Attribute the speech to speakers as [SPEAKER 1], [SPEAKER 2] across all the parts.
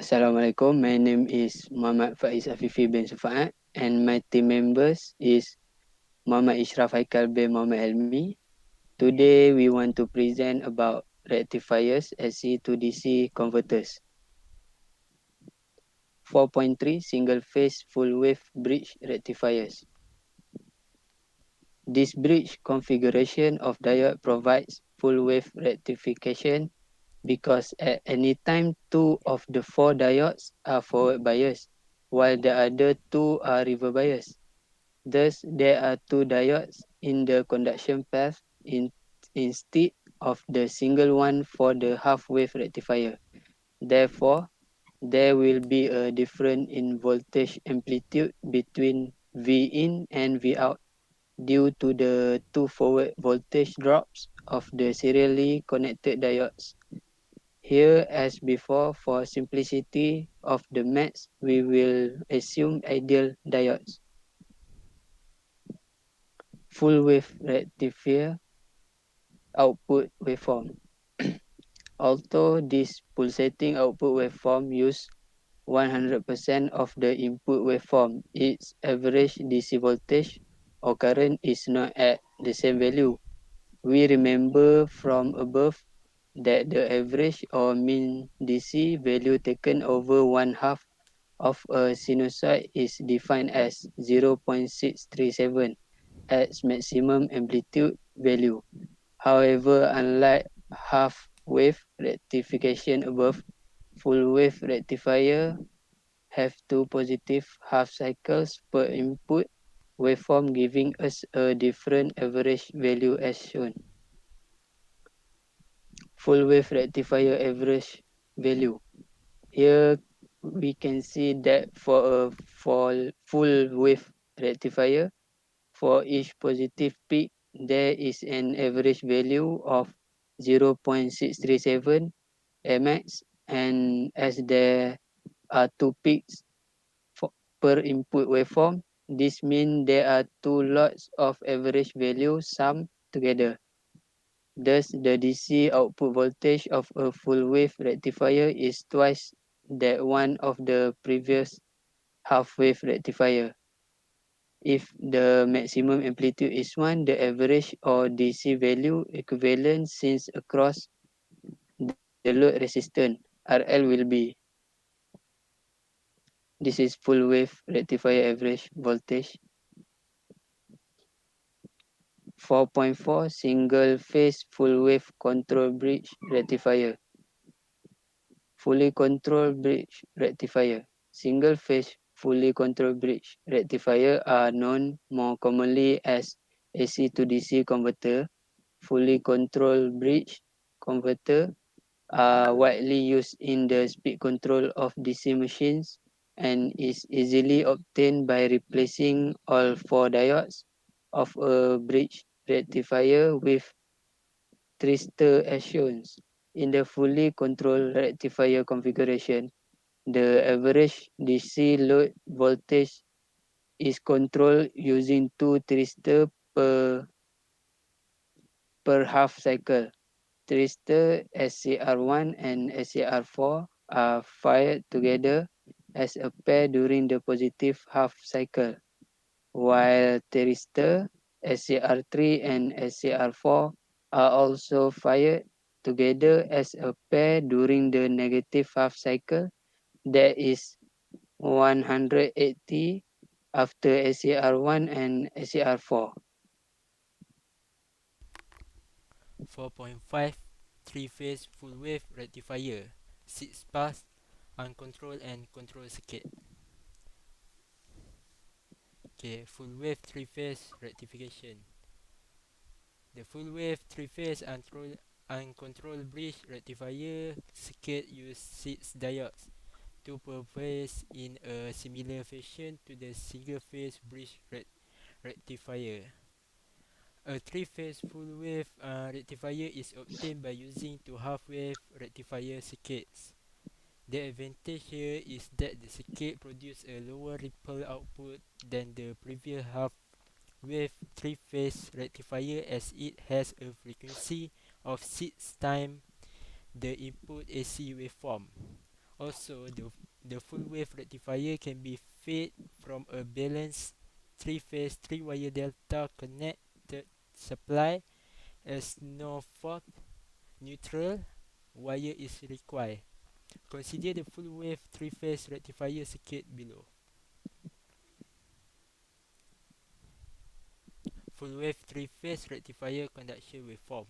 [SPEAKER 1] Assalamualaikum. My name is Muhammad Faiz Afifi bin Sufaat and my team members is Muhammad Ishraf Haikal bin Muhammad Helmi. Today we want to present about rectifiers AC to DC converters. 4.3 single phase full wave bridge rectifiers. This bridge configuration of diode provides full wave rectification because at any time two of the four diodes are forward biased while the other two are reverse biased. Thus, there are two diodes in the conduction path instead of the single one for the half wave rectifier. Therefore, there will be a difference in voltage amplitude between V in and V out due to the two forward voltage drops of the serially connected diodes. Here, as before, for simplicity of the maths, we will assume ideal diodes. Full wave rectifier output waveform. Although this pulsating output waveform use 100% of the input waveform, its average DC voltage or current is not at the same value. We remember from above that the average or mean DC value taken over one half of a sinusoid is defined as 0.637 as maximum amplitude value. However, unlike half wave rectification above, full wave rectifier have two positive half cycles per input waveform, giving us a different average value as shown. Full wave rectifier average value. Here we can see that for a full wave rectifier, for each positive peak, there is an average value of 0.637 mx, and as there are two peaks per input waveform, this means there are two lots of average value summed together. Thus, the DC output voltage of a full wave rectifier is twice that one of the previous half wave rectifier. If the maximum amplitude is 1, the average or DC value equivalent since across the load resistance RL will be. This is full wave rectifier average voltage. 4.4 single phase full wave control bridge rectifier. Fully controlled bridge rectifier. Single phase fully controlled bridge rectifier are known more commonly as AC to DC converter. Fully controlled bridge converter are widely used in the speed control of DC machines and is easily obtained by replacing all four diodes of a bridge rectifier with tristor as shown. In the fully controlled rectifier configuration, the average DC load voltage is controlled using two tristor per half cycle. Tristor SCR1 and SCR4 are fired together as a pair during the positive half cycle, while tristor SCR3 and SCR4 are also fired together as a pair during the negative half cycle, that is 180 after SCR1 and SCR4.
[SPEAKER 2] 4.5 three-phase full-wave rectifier, 6 pass, uncontrolled and controlled circuit. Okay, full-wave three-phase rectification. The full-wave three-phase uncontrolled bridge rectifier circuit use 6 diodes, 2 per phase in a similar fashion to the single-phase bridge rectifier. A three-phase full-wave rectifier is obtained by using two half-wave rectifier circuits. The advantage here is that the circuit produces a lower ripple output than the previous half-wave three-phase rectifier, as it has a frequency of 6 times the input AC waveform. Also, the full wave rectifier can be fed from a balanced three-phase, three-wire delta connected supply as no fault neutral wire is required. Consider the full wave three-phase rectifier circuit below. Full wave three-phase rectifier conduction waveform.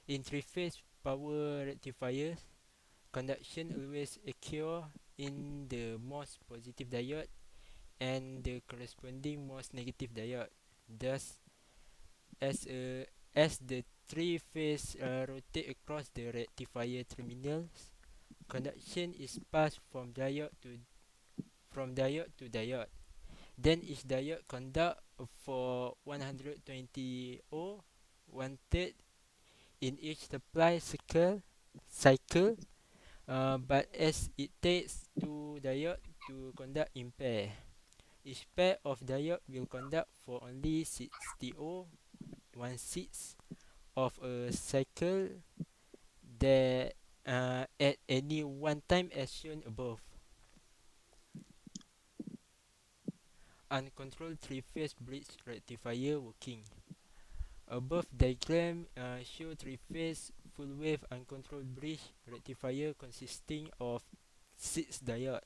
[SPEAKER 2] In three-phase power rectifiers, conduction always occur in the most positive diode and the corresponding most negative diode. Thus, as a as the three phase rotate across the rectifier terminals, conduction is passed from diode to diode. Then each diode conduct for 120 O, one third in each supply cycle. But as it takes two diodes to conduct in pair, each pair of diode will conduct for only 60 O, one sixth of a cycle that at any one time as shown above. Uncontrolled three-phase bridge rectifier working. Above diagram show three-phase full-wave uncontrolled bridge rectifier consisting of 6 diodes,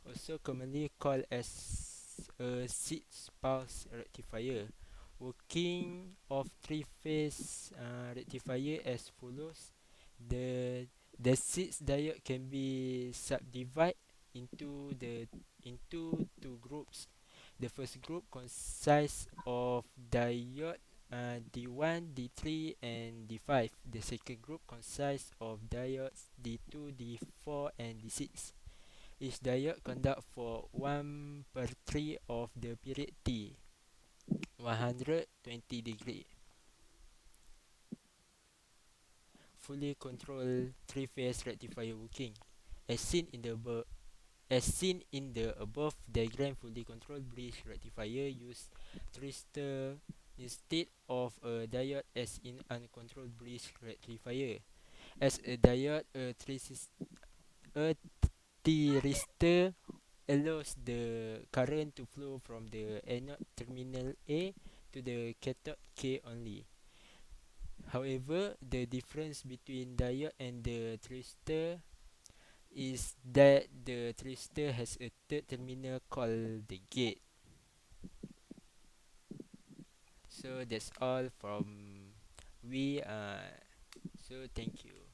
[SPEAKER 2] also commonly called as a 6-pulse rectifier. Working of three-phase rectifier as follows. The the 6 diode can be subdivided into two groups. The first group consists of diode D1, D3, and D5. The second group consists of diodes D2, D4, and D6. Each diode conduct for 1 per 3 of the period T, 120 degree. Fully controlled three-phase rectifier working. As seen in the above diagram, fully controlled bridge rectifier use thyristor instead of a diode as in uncontrolled bridge rectifier. As a diode, a thyristor allows the current to flow from the anode terminal A to the cathode K only. However, the difference between diode and the thyristor is that the thyristor has a third terminal called the gate. So that's all from we. So thank you.